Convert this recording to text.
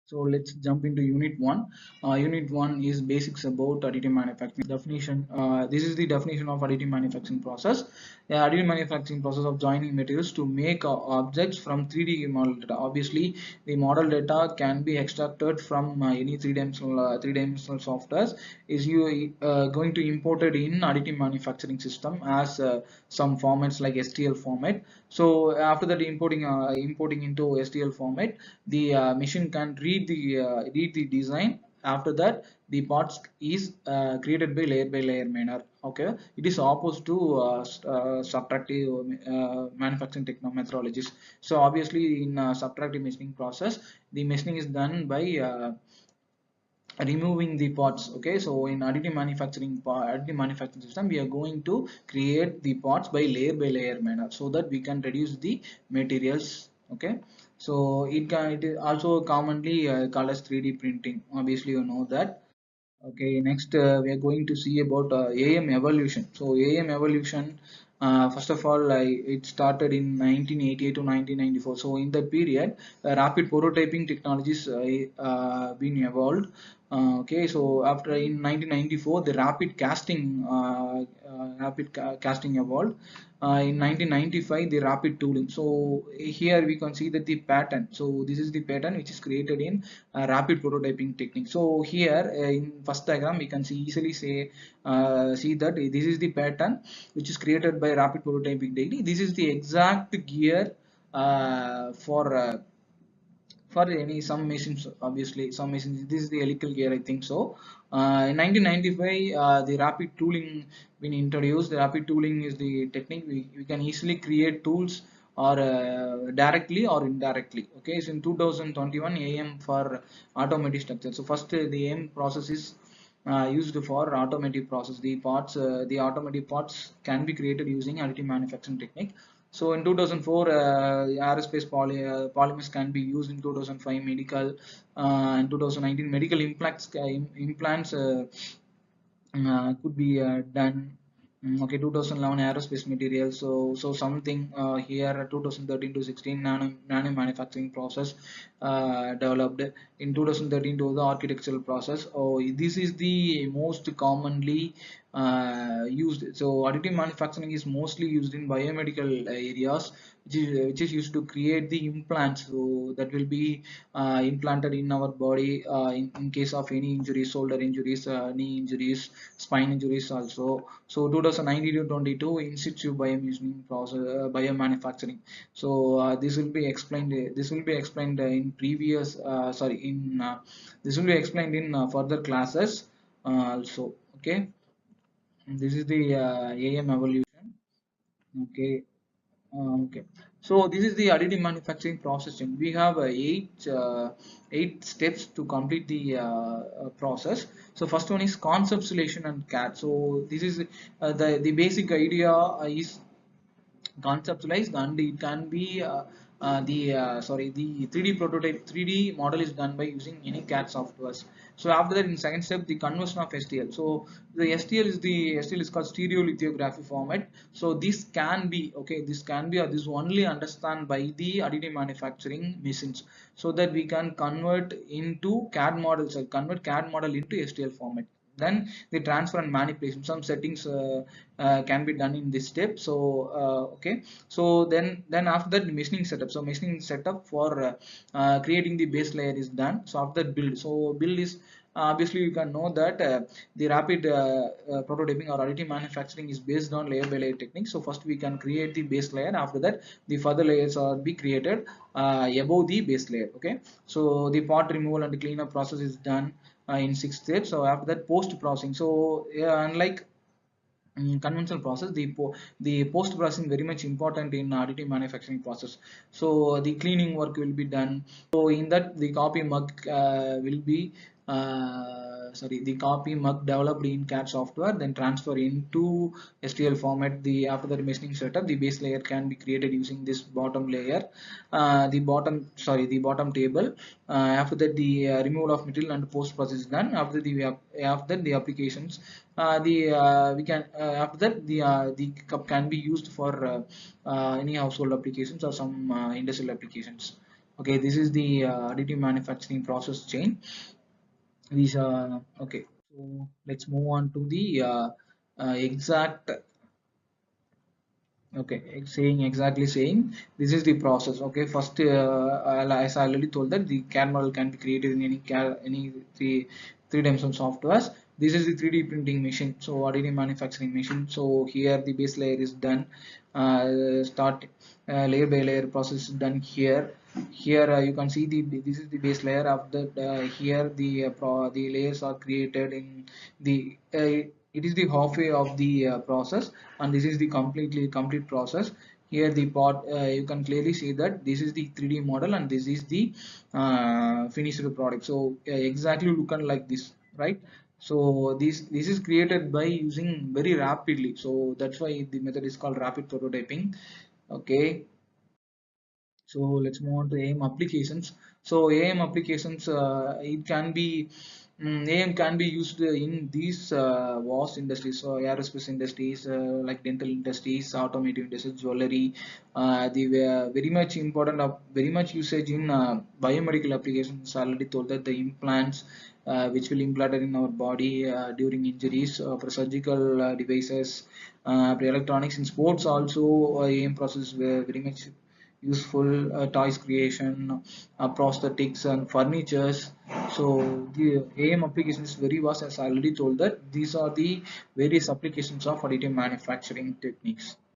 So let's jump into unit 1. Unit 1 is basics about additive manufacturing definition. This is the definition of additive manufacturing process. The additive manufacturing process of joining materials to make objects from 3D model data. Obviously, the model data can be extracted from any three-dimensional software. Is you going to import it in additive manufacturing system as some formats like STL format. So after that, importing into STL format, the machine can read the design. After that, the parts is created by layer manner. Okay, it is opposed to subtractive manufacturing methodologies. So obviously in subtractive machining process, the machining is done by removing the parts. Okay, so in additive manufacturing system, we are going to create the parts by layer manner, so that we can reduce the materials. Okay, so it is also commonly called as 3D printing. Obviously you know that. Okay, next we are going to see about AM evolution. So AM evolution, first of all, it started in 1988 to 1994. So in that period, rapid prototyping technologies been evolved. Okay, so after in 1994, the rapid casting evolved. In 1995, the rapid tooling. So here we can see that the pattern. So this is the pattern which is created in rapid prototyping technique. So here in first diagram, we can see that this is the pattern which is created by rapid prototyping technique. This is the exact gear for any some machines. Obviously some machines, this is the helical gear, I think so. In 1995, the rapid tooling been introduced. The rapid tooling is the technique we can easily create tools or directly or indirectly. Okay, so in 2021, AM for automatic structure. So first the AM process is used for automotive process. The automotive parts can be created using additive manufacturing technique. So in 2004, aerospace polymers can be used. In 2005, medical. In 2019, medical implants could be done. Okay, 2011 aerospace material. So something here 2013 to 16 nano manufacturing process developed. In 2013 to the architectural process. Oh, this is the most commonly used. So additive manufacturing is mostly used in biomedical areas, which is used to create the implants, so that will be implanted in our body in case of any injuries, shoulder injuries, knee injuries, spine injuries also. So 2019 to 22, in situ biomachining process, biomanufacturing. So this will be explained in previous sorry in this will be explained in further classes also. Okay, this is the AM evolution. Okay. Okay, so this is the additive manufacturing processing. We have eight steps to complete the process. So first one is conceptualization and CAD. So this is the basic idea is conceptualized, and it can be the 3D prototype 3D model is done by using any CAD softwares. So after that, in second step, the conversion of STL. So the STL is called stereolithography format. So this can be or this only understand by the additive manufacturing machines, so that we can convert into CAD models or convert CAD model into STL format. Then the transfer and manipulation, some settings can be done in this step. So okay, so then after that, the machining setup. So machining setup for creating the base layer is done. So after that, build. So build is obviously you can know that the rapid prototyping or additive manufacturing is based on layer by layer technique. So first we can create the base layer. After that, the further layers are be created above the base layer. Okay, so the part removal and the cleanup process is done in 6 steps. So after that, post processing. So unlike conventional process, the post processing very much important in additive manufacturing process. So the cleaning work will be done. So in that, the copy mug will be the copy mug developed in CAD software, then transfer into STL format. The after the machining setup, the base layer can be created using this bottom layer, the bottom table. After that, the removal of material and post process is done. After that, the applications, the we can after that, the cup can be used for any household applications or some industrial applications. Okay, this is the additive manufacturing process chain. These okay. So let's move on to the exact. Okay, saying this is the process. Okay, first, as I already told that the CAD model can be created in any three-dimensional softwares. This is the 3D printing machine, so additive manufacturing machine. So here the base layer is done. Start layer by layer process is done here. Here you can see this is the base layer of the here the layers are created in the it is the halfway of the process, and this is the complete process. Here the part you can clearly see that this is the 3D model and this is the finished product. So exactly looking like this, right? So this is created by using very rapidly, so that's why the method is called rapid prototyping. Okay, so let's move on to AM applications. So AM applications, it can be AM can be used in these vast industries, so aerospace industries, like dental industries, automotive industries, jewelry. They were very much important of very much usage in biomedical applications. Already told that the implants, which will implanted in our body during injuries, for surgical devices, for electronics in sports also, AM process were very much useful, toys creation, prosthetics and furnitures. So the AM application is very vast, as I already told that these are the various applications of additive manufacturing techniques.